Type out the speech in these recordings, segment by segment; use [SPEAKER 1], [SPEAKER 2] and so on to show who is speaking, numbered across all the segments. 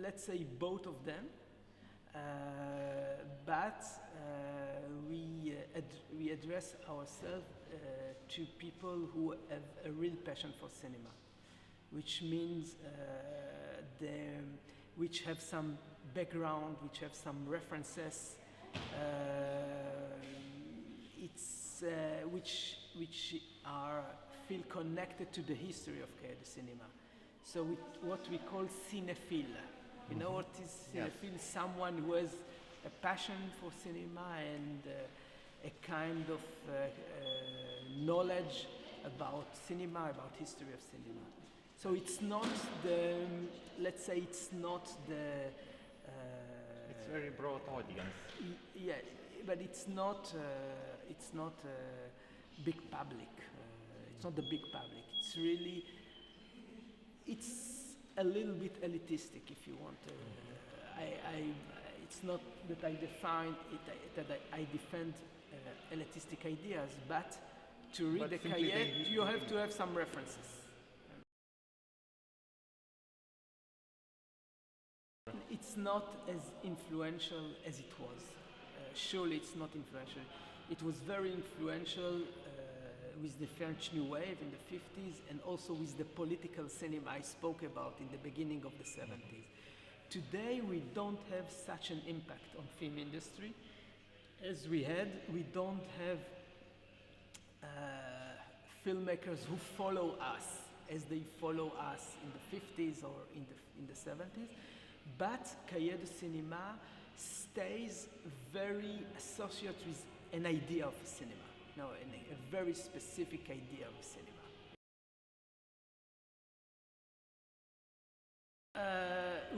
[SPEAKER 1] let's say, both of them, but we address ourselves to people who have a real passion for cinema, which means which have some background, which have some references, which feel connected to the history of Cahiers du Cinema. So what we call cinephile. You know what is cinephile? Yes. Someone who has a passion for cinema and a kind of knowledge about cinema, about history of cinema. So it's not the, let's say, it's not the.
[SPEAKER 2] It's very broad audience.
[SPEAKER 1] Yeah, but it's not big public. It's not the big public. It's really, it's a little bit elitistic, if you want. It's not that I define it, that I defend elitistic ideas, but to read the Cahiers, you have to have some references. It's not as influential as it was. Surely it's not influential. It was very influential with the French New Wave in the 50s and also with the political cinema I spoke about in the beginning of the 70s. Today we don't have such an impact on film industry as we had. We don't have filmmakers who follow us as they follow us in the 50s or in the 70s. But Cahiers du Cinema stays very associated with an idea of cinema, a very specific idea of cinema.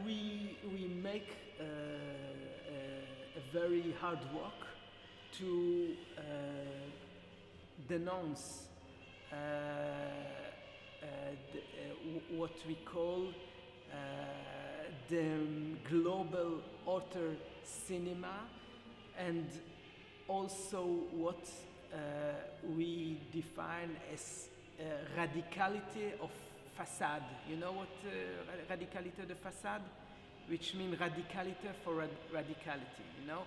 [SPEAKER 1] We make a very hard work to denounce what we call the global author cinema, and also what we define as radicality of facade. You know what radicality de facade? Which means radicality for radicality, you know?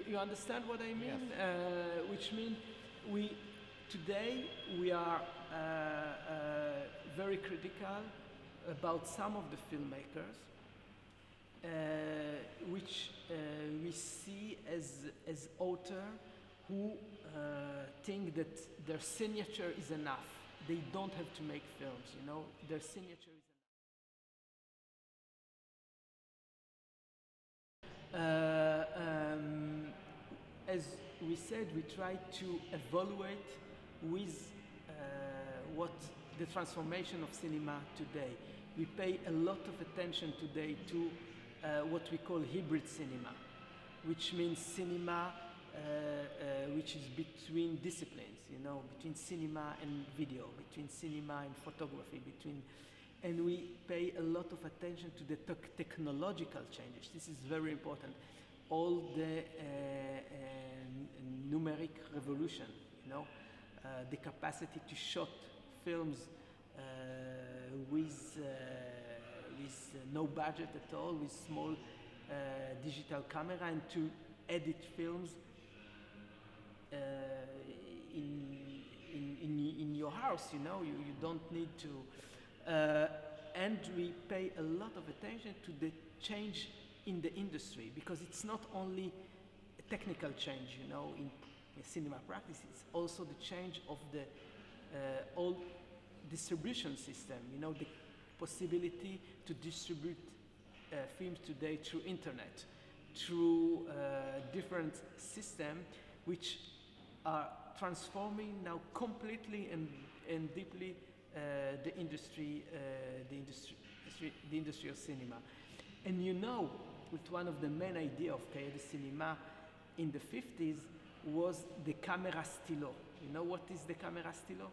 [SPEAKER 1] You understand what I mean? Yes. Which means today we are very critical about some of the filmmakers, which we see as authors who think that their signature is enough. They don't have to make films, you know, their signature is enough. As we said, we try to evaluate with what the transformation of cinema today. We pay a lot of attention today to what we call hybrid cinema, which means cinema which is between disciplines, you know, between cinema and video, between cinema and photography, and we pay a lot of attention to the technological changes. This is very important. All the numeric revolution, you know, the capacity to shoot films with no budget at all, with small digital camera, and to edit films in your house, you know, you don't need to. And we pay a lot of attention to the change in the industry, because it's not only a technical change, you know, in cinema practice, it's also the change of the whole distribution system, you know, the possibility to distribute films today through internet, through different systems which are transforming now completely and deeply the industry of cinema. And you know, with one of the main ideas of Cahiers du Cinema in the 50s was the camera stylo. You know what is the camera stylo?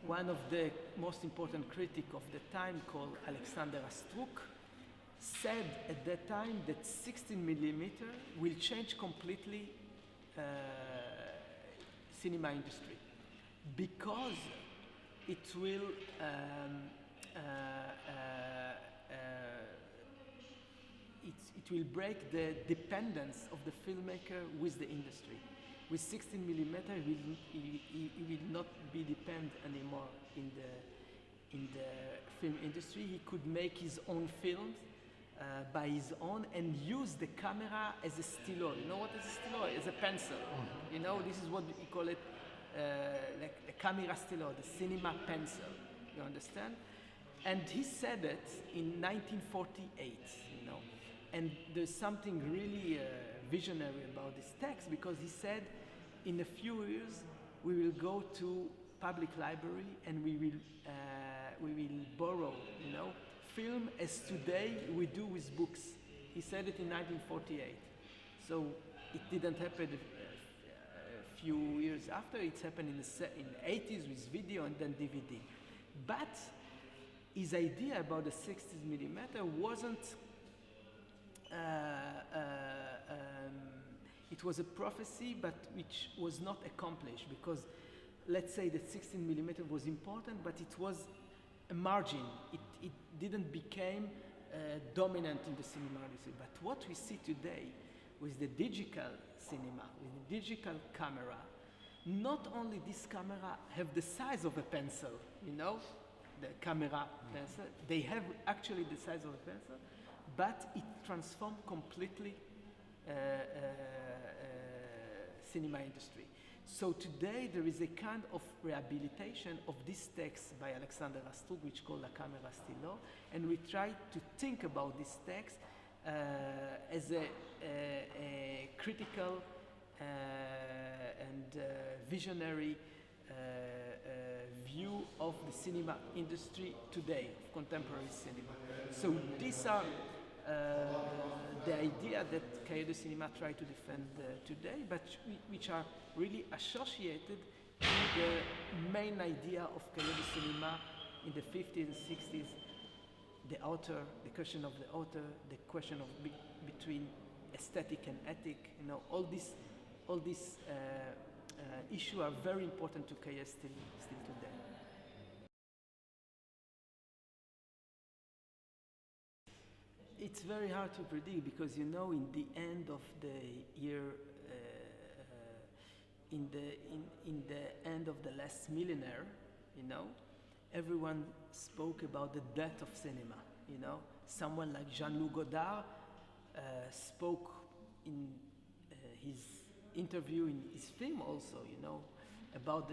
[SPEAKER 1] One of the most important critics of the time, called Alexander Astruk, said at that time that 16mm will change completely cinema industry, because it will it will break the dependence of the filmmaker with the industry. With 16 millimeter, he will not be dependent anymore in the film industry. He could make his own films by his own and use the camera as a stylo. You know what is a stylo? As a pencil. You know, this is what we call it, like a camera stylo, the cinema pencil. You understand? And he said it in 1948. You know, and there's something really visionary about this text, because he said, in a few years we will go to public library and we will borrow, you know, film as today we do with books. He said it in 1948. So it didn't happen a few years after. It's happened in the 80s with video and then DVD. But his idea about the 60 millimeter wasn't. It was a prophecy, but which was not accomplished, because let's say that 16 millimeter was important, but it was a margin. It didn't become dominant in the cinema industry. But what we see today with the digital cinema, with the digital camera, not only this camera have the size of a pencil, you know, the camera pencil, they have actually the size of a pencil, but it transformed completely cinema industry. So today there is a kind of rehabilitation of this text by Alexander Astrug, which called La Camera Stylo, and we try to think about this text as a critical and visionary view of the cinema industry today, of contemporary cinema. So these are the idea that Cahiers du Cinema try to defend today, but which are really associated with the main idea of Cahiers du Cinema in the 50s and 60s, the author, the question of the author, the question of between aesthetic and ethic, you know, all these issues are very important to Cahiers still today. It's very hard to predict, because, you know, in the end of the year, in the end of the last millennium, you know, everyone spoke about the death of cinema. You know, someone like Jean-Luc Godard spoke in his interview in his film also, you know, about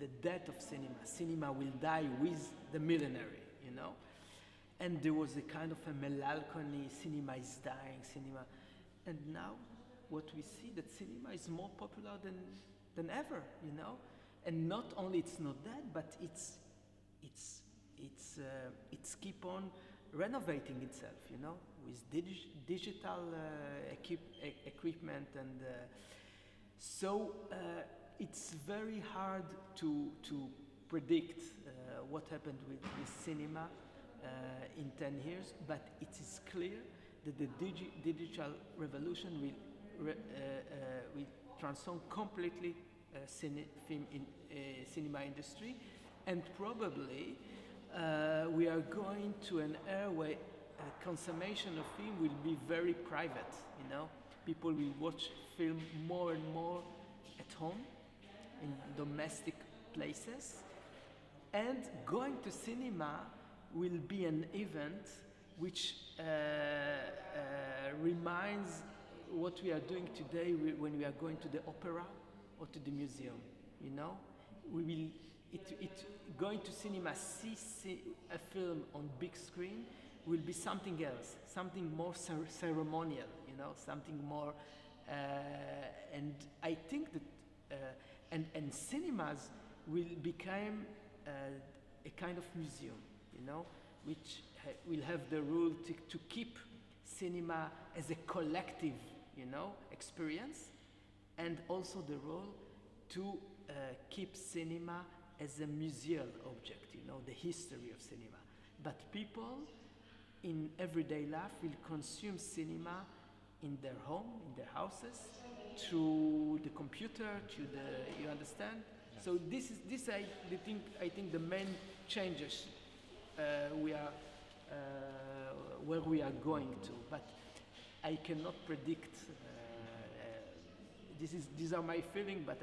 [SPEAKER 1] the death of cinema. Cinema will die with the millennium, you know. And there was a kind of a melancholy, cinema is dying, cinema. And now what we see, that cinema is more popular than ever, you know. And not only it's not dead, but it's keep on renovating itself, you know, with digital equipment, and so it's very hard to predict what happened with cinema in 10 years, but it is clear that the digital revolution will transform completely cinema industry, and probably we are going to an era where consummation of film will be very private, you know. People will watch film more and more at home, in domestic places, and going to cinema will be an event which reminds what we are doing today when we are going to the opera or to the museum, you know. Going to cinema, see a film on big screen will be something else, something more ceremonial, you know, something more, and I think that, and cinemas will become a kind of museum, you know, which will have the rule to keep cinema as a collective, you know, experience, and also the role to keep cinema as a museal object, you know, the history of cinema. But people in everyday life will consume cinema in their home, in their houses, through the computer, you understand? Yeah. So I think the main changes we are where we are going to, but I cannot predict. These are my feelings, but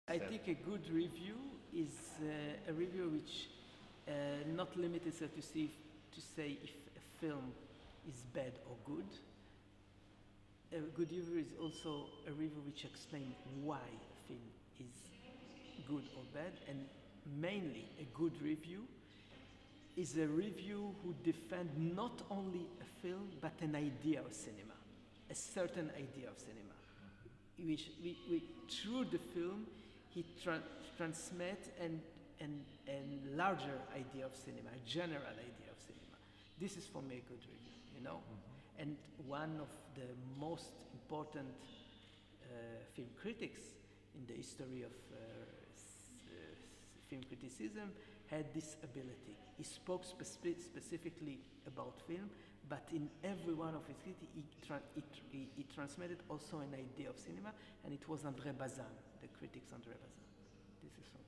[SPEAKER 1] I think a good review is a review which not limited so to say if a film is bad or good. A good review is also a review which explains why a film is good or bad, and mainly a good review is a review who defends not only a film but an idea of cinema, a certain idea of cinema, which through the film he transmits an larger idea of cinema, a general idea of cinema. This is for me a good review, you know. Mm-hmm. And one of the most important film critics in the history of film criticism had this ability. He spoke specifically about film, but in every one of his critiques, he transmitted also an idea of cinema, and it was André Bazin, the critic's André Bazin. This is all.